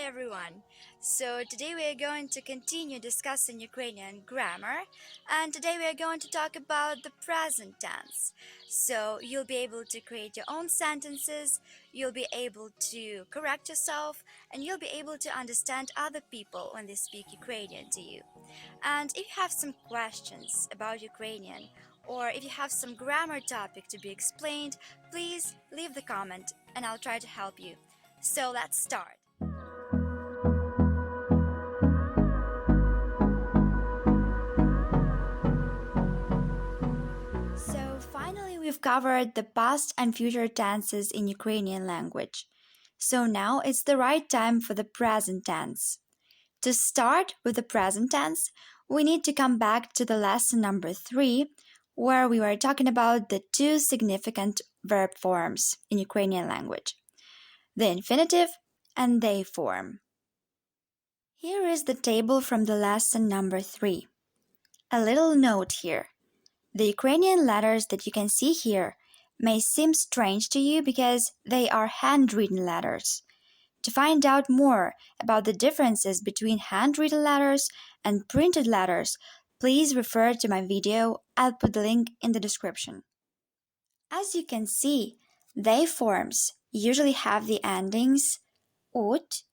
everyone. So today we are going to continue discussing Ukrainian grammar, and today we are going to talk about the present tense. So you'll be able to create your own sentences, you'll be able to correct yourself, and you'll be able to understand other people when they speak Ukrainian to you. And if you have some questions about Ukrainian, or if you have some grammar topic to be explained, please leave the comment and I'll try to help you. So let's start. So finally we've covered the past and future tenses in Ukrainian language. So now it's the right time for the present tense. To start with the present tense, we need to come back to the lesson number 3, where we were talking about the two significant verb forms in Ukrainian language, the infinitive and they form. Here is the table from the lesson number 3. A little note here. The Ukrainian letters that you can see here may seem strange to you because they are handwritten letters. To find out more about the differences between handwritten letters and printed letters, please refer to my video. I'll put the link in the description. As you can see, they forms usually have the endings ut,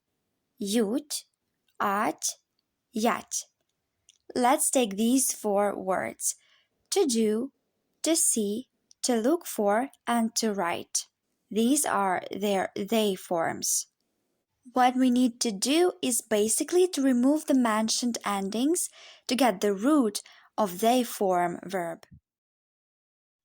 yut, at, yat. Let's take these 4 words: to do, to see, to look for, and to write. These are their they forms. What we need to do is basically to remove the mentioned endings to get the root of they form verb.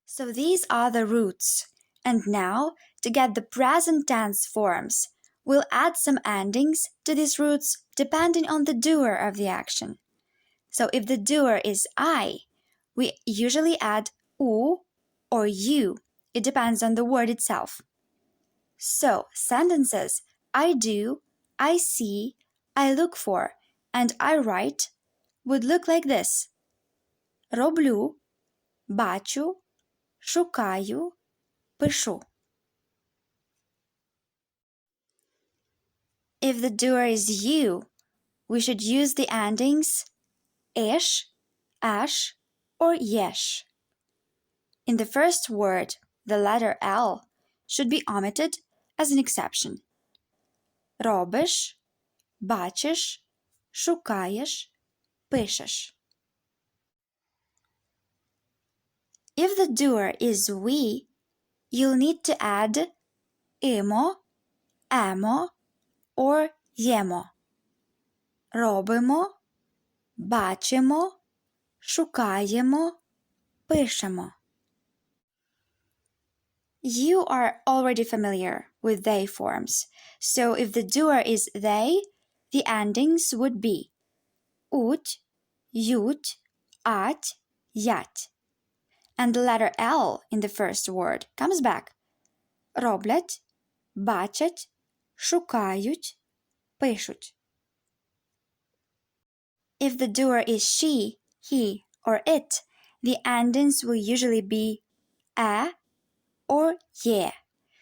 So these are the roots. And now, to get the present tense forms, we'll add some endings to these roots depending on the doer of the action. So if the doer is I, we usually add u or you. It depends on the word itself. So sentences I do, I see, I look for, and I write would look like this: роблю, бачу, шукаю, пишу. If the doer is you, we should use the endings ish, ash, or yesh. In the first word, the letter L should be omitted as an exception. Робиш, бачиш, шукаєш, пишеш. If the doer is we, you'll need to add imo, емо, or ємо. Робимо, бачимо, шукаємо, пишемо. You are already familiar with they forms, so if the doer is they, the endings would be ut, yut, at, yat. And the letter L in the first word comes back. Роблять, бачать, шукають, пишуть. If the doer is she, he, or it, the endings will usually be a or ye.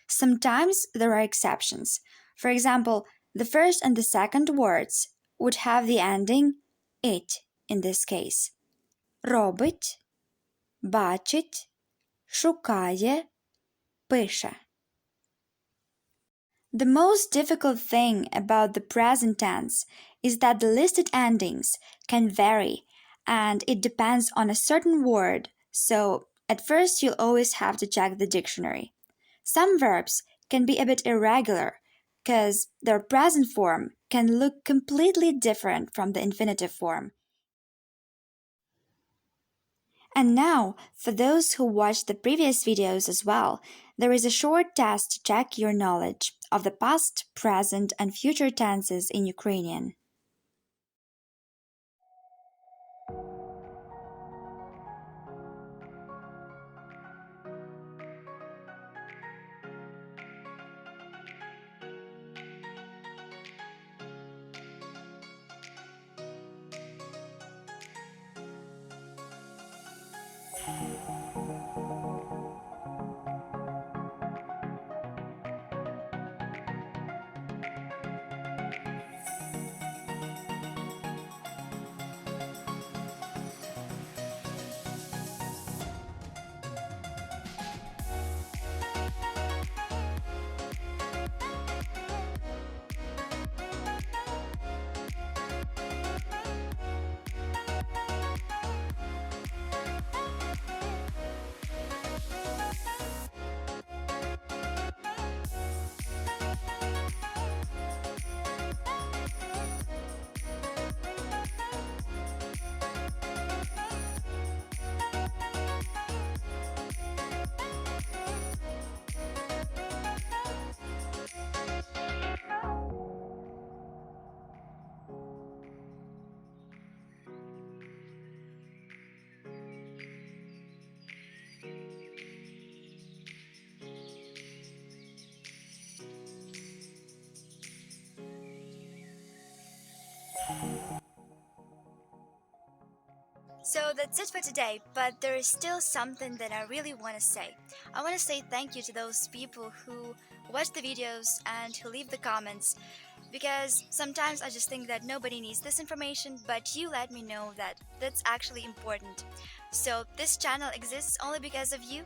Sometimes there are exceptions. For example, the first and the second words would have the ending it in this case. Робить, бачить, шукає, пише. The most difficult thing about the present tense is that the listed endings can vary and it depends on a certain word, so at first you'll always have to check the dictionary. Some verbs can be a bit irregular because their present form can look completely different from the infinitive form. And now, for those who watched the previous videos as well, there is a short test to check your knowledge of the past, present, and future tenses in Ukrainian. So that's it for today, but there is still something that I really want to say. I want to say thank you to those people who watch the videos and who leave the comments, because sometimes I just think that nobody needs this information, but you let me know that that's actually important. So this channel exists only because of you,